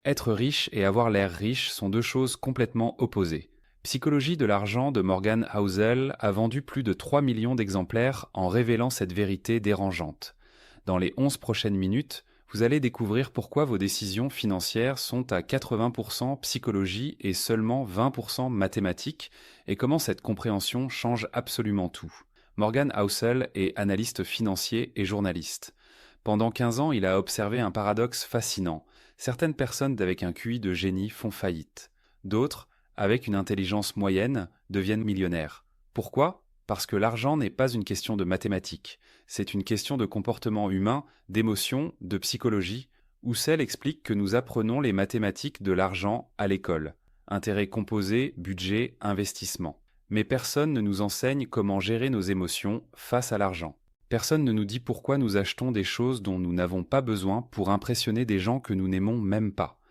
Être riche et avoir l'air riche sont deux choses complètement opposées. Psychologie de l'argent de Morgan Housel a vendu plus de 3 millions d'exemplaires en révélant cette vérité dérangeante. Dans les 11 prochaines minutes, vous allez découvrir pourquoi vos décisions financières sont à 80% psychologie et seulement 20% mathématiques et comment cette compréhension change absolument tout. Morgan Housel est analyste financier et journaliste. Pendant 15 ans, il a observé un paradoxe fascinant. Certaines personnes avec un QI de génie font faillite. D'autres, avec une intelligence moyenne, deviennent millionnaires. Pourquoi ? Parce que l'argent n'est pas une question de mathématiques. C'est une question de comportement humain, d'émotion, de psychologie. Husserl explique que nous apprenons les mathématiques de l'argent à l'école. Intérêt composé, budget, investissement. Mais personne ne nous enseigne comment gérer nos émotions face à l'argent. Personne ne nous dit pourquoi nous achetons des choses dont nous n'avons pas besoin pour impressionner des gens que nous n'aimons même pas.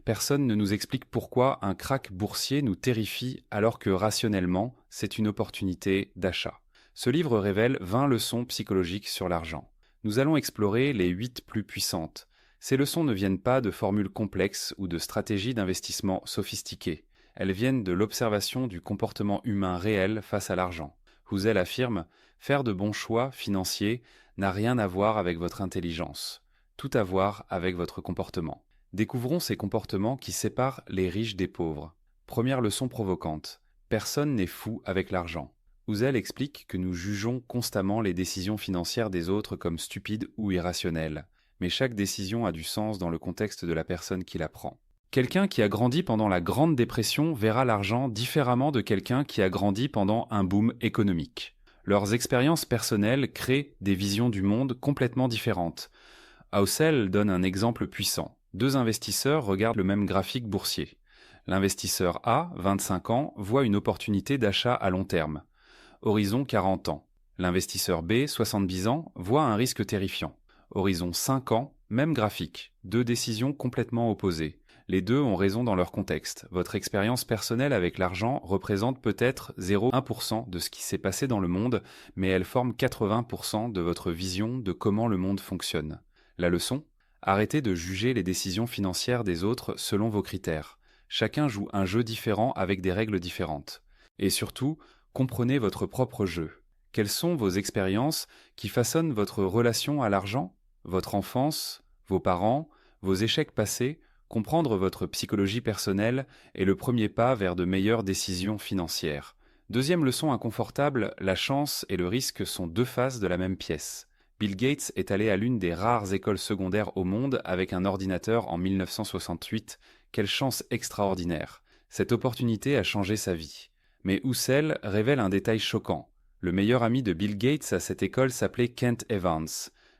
Personne ne nous explique pourquoi un krach boursier nous terrifie alors que rationnellement, c'est une opportunité d'achat. Ce livre révèle 20 leçons psychologiques sur l'argent. Nous allons explorer les 8 plus puissantes. Ces leçons ne viennent pas de formules complexes ou de stratégies d'investissement sophistiquées. Elles viennent de l'observation du comportement humain réel face à l'argent. Husserl affirme « Faire de bons choix financiers n'a rien à voir avec votre intelligence, tout à voir avec votre comportement. » Découvrons ces comportements qui séparent les riches des pauvres. Première leçon provocante. Personne n'est fou avec l'argent. Husserl explique que nous jugeons constamment les décisions financières des autres comme stupides ou irrationnelles. Mais chaque décision a du sens dans le contexte de la personne qui la prend. Quelqu'un qui a grandi pendant la Grande Dépression verra l'argent différemment de quelqu'un qui a grandi pendant un boom économique. Leurs expériences personnelles créent des visions du monde complètement différentes. Husserl donne un exemple puissant. Deux investisseurs regardent le même graphique boursier. L'investisseur A, 25 ans, voit une opportunité d'achat à long terme. Horizon 40 ans. L'investisseur B, 70 ans, voit un risque terrifiant. Horizon 5 ans, même graphique. Deux décisions complètement opposées. Les deux ont raison dans leur contexte. Votre expérience personnelle avec l'argent représente peut-être 0,1% de ce qui s'est passé dans le monde, mais elle forme 80% de votre vision de comment le monde fonctionne. La leçon ? Arrêtez de juger les décisions financières des autres selon vos critères. Chacun joue un jeu différent avec des règles différentes. Et surtout, comprenez votre propre jeu. Quelles sont vos expériences qui façonnent votre relation à l'argent ? Votre enfance, vos parents, vos échecs passés ? Comprendre votre psychologie personnelle est le premier pas vers de meilleures décisions financières. Deuxième leçon inconfortable, la chance et le risque sont deux faces de la même pièce. Bill Gates est allé à l'une des rares écoles secondaires au monde avec un ordinateur en 1968. Quelle chance extraordinaire! Cette opportunité a changé sa vie. Mais Husserl révèle un détail choquant. Le meilleur ami de Bill Gates à cette école s'appelait Kent Evans.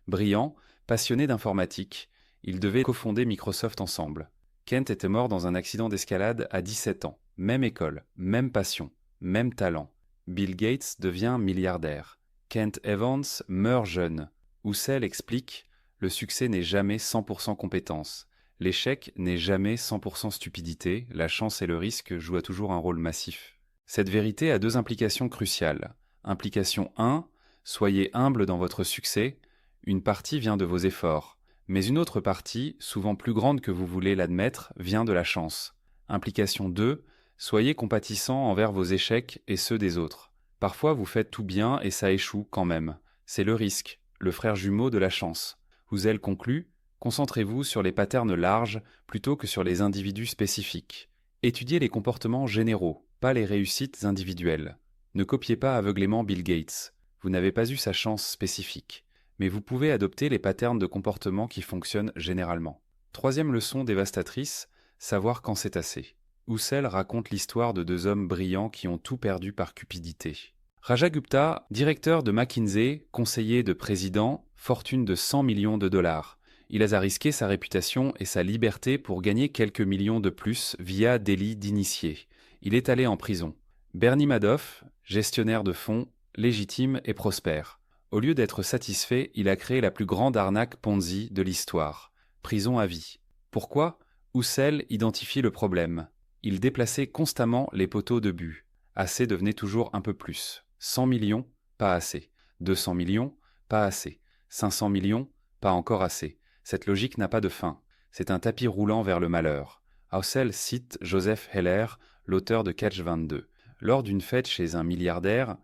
Brillant, passionné d'informatique, ils devaient cofonder Microsoft ensemble. Kent était mort dans un accident d'escalade à 17 ans. Même école, même passion, même talent. Bill Gates devient milliardaire. Kent Evans meurt jeune. Husserl explique « Le succès n'est jamais 100% compétence. L'échec n'est jamais 100% stupidité. La chance et le risque jouent toujours un rôle massif. » Cette vérité a deux implications cruciales. Implication 1, soyez humble dans votre succès. Une partie vient de vos efforts. Mais une autre partie, souvent plus grande que vous voulez l'admettre, vient de la chance. Implication 2, soyez compatissant envers vos échecs et ceux des autres. Parfois vous faites tout bien et ça échoue quand même. C'est le risque, le frère jumeau de la chance. Husserl conclut, concentrez-vous sur les patterns larges plutôt que sur les individus spécifiques. Étudiez les comportements généraux, pas les réussites individuelles. Ne copiez pas aveuglément Bill Gates. Vous n'avez pas eu sa chance spécifique. Mais vous pouvez adopter les patterns de comportement qui fonctionnent généralement. Troisième leçon dévastatrice, savoir quand c'est assez. Husserl raconte l'histoire de deux hommes brillants qui ont tout perdu par cupidité. Raja Gupta, directeur de McKinsey, conseiller de président, fortune de 100 millions de dollars. Il a risqué sa réputation et sa liberté pour gagner quelques millions de plus via délit d'initié. Il est allé en prison. Bernie Madoff, gestionnaire de fonds, légitime et prospère. Au lieu d'être satisfait, il a créé la plus grande arnaque Ponzi de l'histoire. Prison à vie. Pourquoi ? Husserl identifie le problème. Il déplaçait constamment les poteaux de but. Assez devenait toujours un peu plus. 100 millions, pas assez. 200 millions, pas assez. 500 millions, pas encore assez. Cette logique n'a pas de fin. C'est un tapis roulant vers le malheur. Housel cite Joseph Heller, l'auteur de Catch 22. Lors d'une fête chez un milliardaire,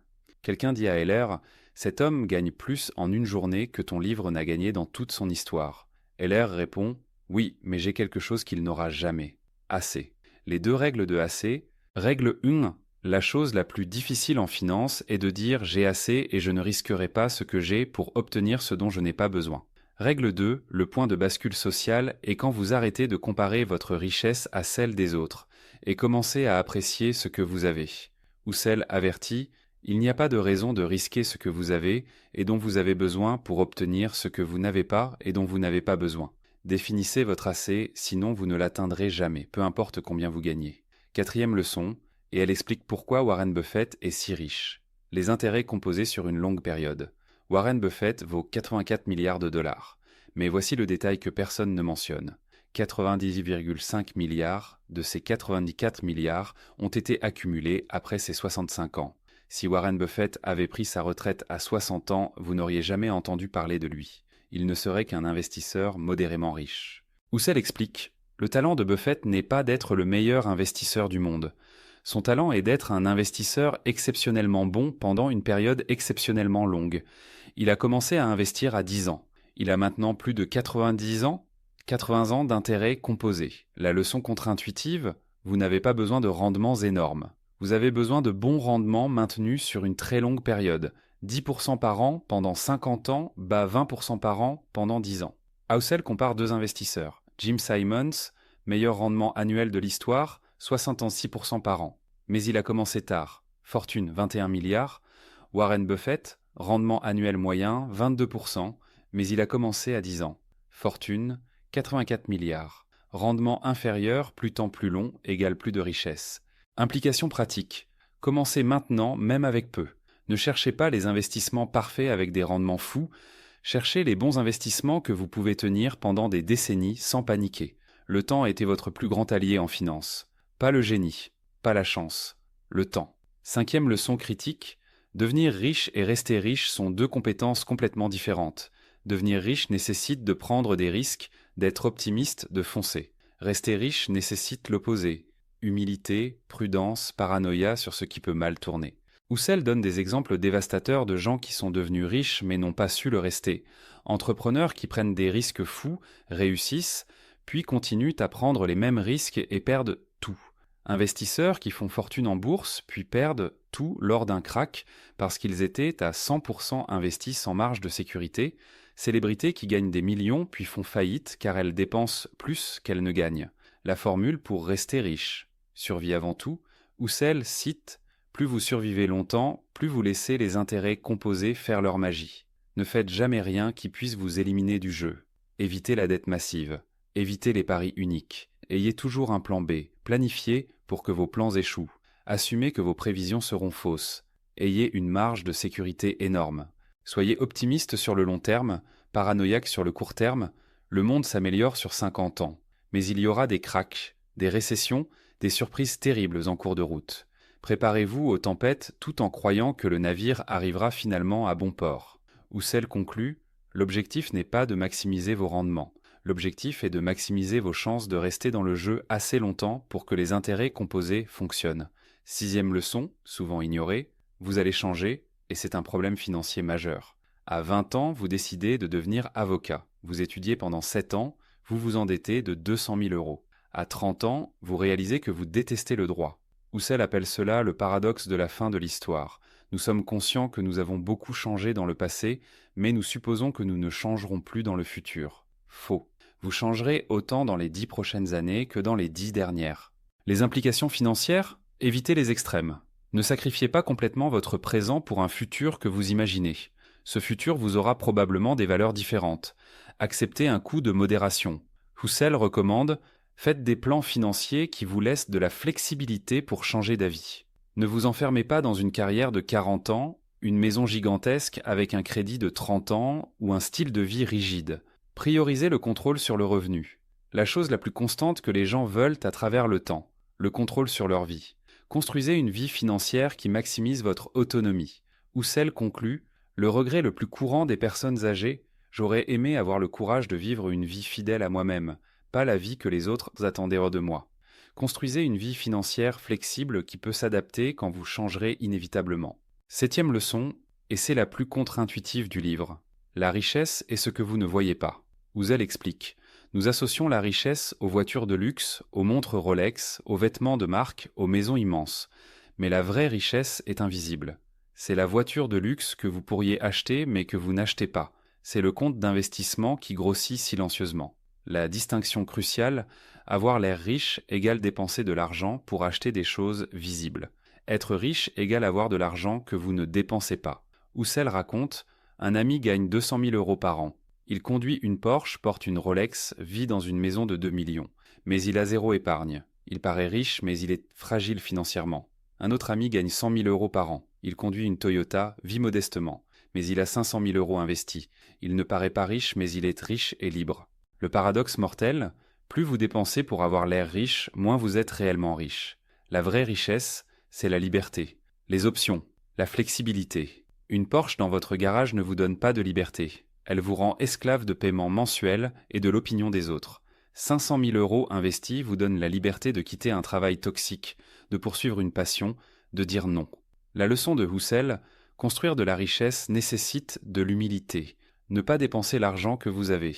quelqu'un dit à Heller « Cet homme gagne plus en une journée que ton livre n'a gagné dans toute son histoire. » Heller répond « Oui, mais j'ai quelque chose qu'il n'aura jamais. Assez. » Les deux règles de assez. Règle 1. La chose la plus difficile en finance est de dire « j'ai assez et je ne risquerai pas ce que j'ai pour obtenir ce dont je n'ai pas besoin ». Règle 2. Le point de bascule social est quand vous arrêtez de comparer votre richesse à celle des autres et commencez à apprécier ce que vous avez. Housel avertit « Il n'y a pas de raison de risquer ce que vous avez et dont vous avez besoin pour obtenir ce que vous n'avez pas et dont vous n'avez pas besoin. Définissez votre assez, sinon vous ne l'atteindrez jamais, peu importe combien vous gagnez. » Quatrième leçon, et elle explique pourquoi Warren Buffett est si riche. Les intérêts composés sur une longue période. Warren Buffett vaut 84 milliards de dollars. Mais voici le détail que personne ne mentionne. 90,5 milliards de ces 94 milliards ont été accumulés après ses 65 ans. Si Warren Buffett avait pris sa retraite à 60 ans, vous n'auriez jamais entendu parler de lui. Il ne serait qu'un investisseur modérément riche. Housel explique « Le talent de Buffett n'est pas d'être le meilleur investisseur du monde. Son talent est d'être un investisseur exceptionnellement bon pendant une période exceptionnellement longue. Il a commencé à investir à 10 ans. Il a maintenant plus de 90 ans d'intérêts composés. La leçon contre-intuitive, vous n'avez pas besoin de rendements énormes. Vous avez besoin de bons rendements maintenus sur une très longue période. 10% par an pendant 50 ans, bat 20% par an pendant 10 ans. Housel compare deux investisseurs. Jim Simons, meilleur rendement annuel de l'histoire, 66% par an. Mais il a commencé tard. Fortune, 21 milliards. Warren Buffett, rendement annuel moyen, 22%, mais il a commencé à 10 ans. Fortune, 84 milliards. Rendement inférieur, plus temps plus long, égale plus de richesse. Implication pratique. Commencez maintenant, même avec peu. Ne cherchez pas les investissements parfaits avec des rendements fous. Cherchez les bons investissements que vous pouvez tenir pendant des décennies sans paniquer. Le temps a été votre plus grand allié en finance. Pas le génie, pas la chance, le temps. Cinquième leçon critique. Devenir riche et rester riche sont deux compétences complètement différentes. Devenir riche nécessite de prendre des risques, d'être optimiste, de foncer. Rester riche nécessite l'opposé. Humilité, prudence, paranoïa sur ce qui peut mal tourner. Housel donne des exemples dévastateurs de gens qui sont devenus riches mais n'ont pas su le rester. Entrepreneurs qui prennent des risques fous, réussissent, puis continuent à prendre les mêmes risques et perdent tout. Investisseurs qui font fortune en bourse, puis perdent tout lors d'un krach parce qu'ils étaient à 100% investis sans marge de sécurité. Célébrités qui gagnent des millions puis font faillite car elles dépensent plus qu'elles ne gagnent. La formule pour rester riche. Survie avant tout. Housel cite « Plus vous survivez longtemps, plus vous laissez les intérêts composés faire leur magie. Ne faites jamais rien qui puisse vous éliminer du jeu. Évitez la dette massive. Évitez les paris uniques. Ayez toujours un plan B. Planifiez pour que vos plans échouent. Assumez que vos prévisions seront fausses. Ayez une marge de sécurité énorme. Soyez optimiste sur le long terme, paranoïaque sur le court terme. Le monde s'améliore sur 50 ans. Mais il y aura des cracks, des récessions, des surprises terribles en cours de route. Préparez-vous aux tempêtes tout en croyant que le navire arrivera finalement à bon port. Housel conclut « L'objectif n'est pas de maximiser vos rendements. L'objectif est de maximiser vos chances de rester dans le jeu assez longtemps pour que les intérêts composés fonctionnent. » Sixième leçon, souvent ignorée, vous allez changer et c'est un problème financier majeur. À 20 ans, vous décidez de devenir avocat. Vous étudiez pendant 7 ans, vous vous endettez de 200 000 euros. À 30 ans, vous réalisez que vous détestez le droit. Housel appelle cela le paradoxe de la fin de l'histoire. Nous sommes conscients que nous avons beaucoup changé dans le passé, mais nous supposons que nous ne changerons plus dans le futur. Faux. Vous changerez autant dans les 10 prochaines années que dans les 10 dernières. Les implications financières ? Évitez les extrêmes. Ne sacrifiez pas complètement votre présent pour un futur que vous imaginez. Ce futur vous aura probablement des valeurs différentes. Acceptez un coût de modération. Housel recommande « Faites des plans financiers qui vous laissent de la flexibilité pour changer d'avis. Ne vous enfermez pas dans une carrière de 40 ans, une maison gigantesque avec un crédit de 30 ans ou un style de vie rigide. Priorisez le contrôle sur le revenu. La chose la plus constante que les gens veulent à travers le temps, le contrôle sur leur vie. Construisez une vie financière qui maximise votre autonomie. » Housel conclut « Le regret le plus courant des personnes âgées, j'aurais aimé avoir le courage de vivre une vie fidèle à moi-même, pas la vie que les autres attendaient de moi. Construisez une vie financière flexible qui peut s'adapter quand vous changerez inévitablement. 7e leçon, et c'est la plus contre-intuitive du livre. La richesse est ce que vous ne voyez pas. Husserl explique. Nous associons la richesse aux voitures de luxe, aux montres Rolex, aux vêtements de marque, aux maisons immenses. Mais la vraie richesse est invisible. C'est la voiture de luxe que vous pourriez acheter mais que vous n'achetez pas. C'est le compte d'investissement qui grossit silencieusement. La distinction cruciale, avoir l'air riche égale dépenser de l'argent pour acheter des choses visibles. Être riche égale avoir de l'argent que vous ne dépensez pas. Husserl raconte, un ami gagne 200 000 € par an. Il conduit une Porsche, porte une Rolex, vit dans une maison de 2 millions. Mais il a 0 épargne. Il paraît riche, mais il est fragile financièrement. Un autre ami gagne 100 000 € par an. Il conduit une Toyota, vit modestement. Mais il a 500 000 € investis. Il ne paraît pas riche, mais il est riche et libre. Le paradoxe mortel, plus vous dépensez pour avoir l'air riche, moins vous êtes réellement riche. La vraie richesse, c'est la liberté, les options, la flexibilité. Une Porsche dans votre garage ne vous donne pas de liberté. Elle vous rend esclave de paiements mensuels et de l'opinion des autres. 500 000 € investis vous donnent la liberté de quitter un travail toxique, de poursuivre une passion, de dire non. La leçon de Husserl, construire de la richesse nécessite de l'humilité. Ne pas dépenser l'argent que vous avez.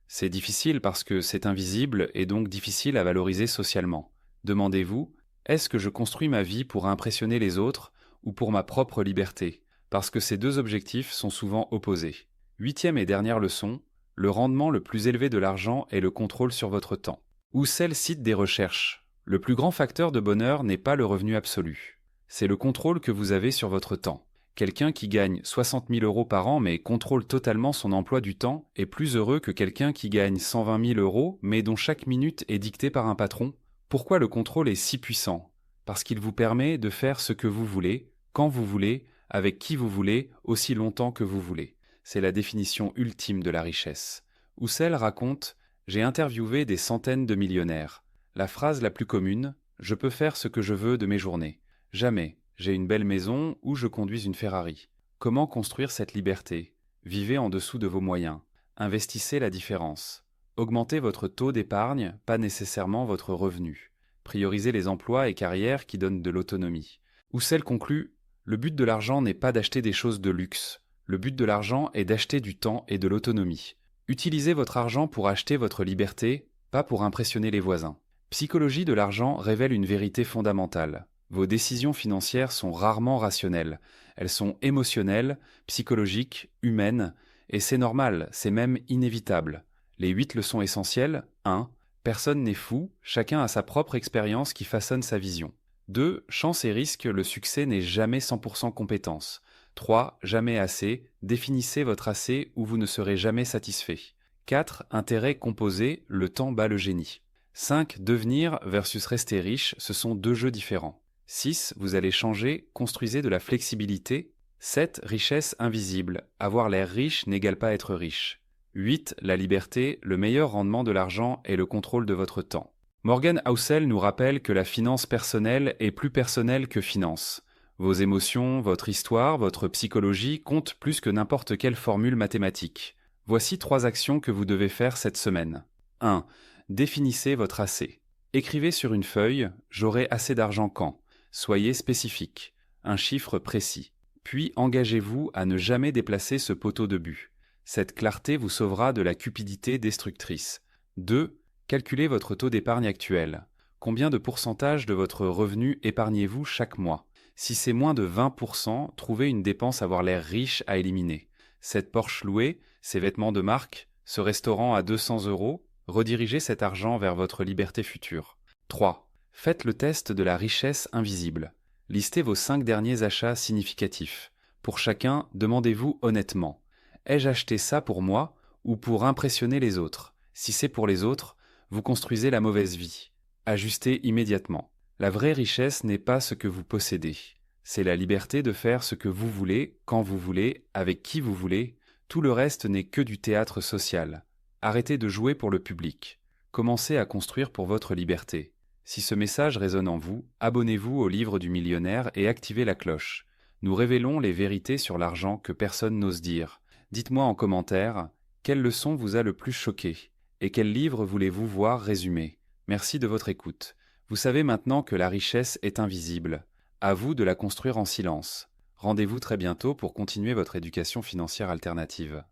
C'est difficile parce que c'est invisible et donc difficile à valoriser socialement. Demandez-vous, est-ce que je construis ma vie pour impressionner les autres ou pour ma propre liberté? Parce que ces deux objectifs sont souvent opposés. 8e et dernière leçon, le rendement le plus élevé de l'argent est le contrôle sur votre temps. Husserl cite des recherches. Le plus grand facteur de bonheur n'est pas le revenu absolu. C'est le contrôle que vous avez sur votre temps. Quelqu'un qui gagne 60 000 € par an mais contrôle totalement son emploi du temps est plus heureux que quelqu'un qui gagne 120 000 € mais dont chaque minute est dictée par un patron. Pourquoi le contrôle est si puissant? Parce qu'il vous permet de faire ce que vous voulez, quand vous voulez, avec qui vous voulez, aussi longtemps que vous voulez. C'est la définition ultime de la richesse. Husserl raconte « J'ai interviewé des centaines de millionnaires. La phrase la plus commune « Je peux faire ce que je veux de mes journées. Jamais. J'ai une belle maison ou je conduis une Ferrari. » Comment construire cette liberté? Vivez en dessous de vos moyens. Investissez la différence. Augmentez votre taux d'épargne, pas nécessairement votre revenu. Priorisez les emplois et carrières qui donnent de l'autonomie. Husserl conclut « Le but de l'argent n'est pas d'acheter des choses de luxe. Le but de l'argent est d'acheter du temps et de l'autonomie. Utilisez votre argent pour acheter votre liberté, pas pour impressionner les voisins. » Psychologie de l'argent révèle une vérité fondamentale. Vos décisions financières sont rarement rationnelles. Elles sont émotionnelles, psychologiques, humaines, et c'est normal, c'est même inévitable. Les 8 leçons essentielles. 1. Personne n'est fou, chacun a sa propre expérience qui façonne sa vision. 2. Chance et risque, le succès n'est jamais 100% compétence. 3. Jamais assez, définissez votre assez ou vous ne serez jamais satisfait. 4. Intérêt composé, le temps bat le génie. 5. Devenir versus rester riche, ce sont deux jeux différents. 6. Vous allez changer, construisez de la flexibilité. 7. Richesse invisible, avoir l'air riche n'égale pas être riche. 8. La liberté, le meilleur rendement de l'argent est le contrôle de votre temps. Morgan Housel nous rappelle que la finance personnelle est plus personnelle que finance. Vos émotions, votre histoire, votre psychologie comptent plus que n'importe quelle formule mathématique. Voici 3 actions que vous devez faire cette semaine. 1. Définissez votre assez. Écrivez sur une feuille « J'aurai assez d'argent quand ». Soyez spécifique, un chiffre précis. Puis engagez-vous à ne jamais déplacer ce poteau de but. Cette clarté vous sauvera de la cupidité destructrice. 2. Calculez votre taux d'épargne actuel. Combien de pourcentage de votre revenu épargnez-vous chaque mois? Si c'est moins de 20%, trouvez une dépense avoir l'air riche à éliminer. Cette Porsche louée, ces vêtements de marque, ce restaurant à 200 €, redirigez cet argent vers votre liberté future. 3. Faites le test de la richesse invisible. Listez vos 5 derniers achats significatifs. Pour chacun, demandez-vous honnêtement. Ai-je acheté ça pour moi ou pour impressionner les autres? Si c'est pour les autres, vous construisez la mauvaise vie. Ajustez immédiatement. La vraie richesse n'est pas ce que vous possédez. C'est la liberté de faire ce que vous voulez, quand vous voulez, avec qui vous voulez. Tout le reste n'est que du théâtre social. Arrêtez de jouer pour le public. Commencez à construire pour votre liberté. Si ce message résonne en vous, abonnez-vous au livre du millionnaire et activez la cloche. Nous révélons les vérités sur l'argent que personne n'ose dire. Dites-moi en commentaire, quelle leçon vous a le plus choqué? Et quel livre voulez-vous voir résumé? Merci de votre écoute. Vous savez maintenant que la richesse est invisible. À vous de la construire en silence. Rendez-vous très bientôt pour continuer votre éducation financière alternative.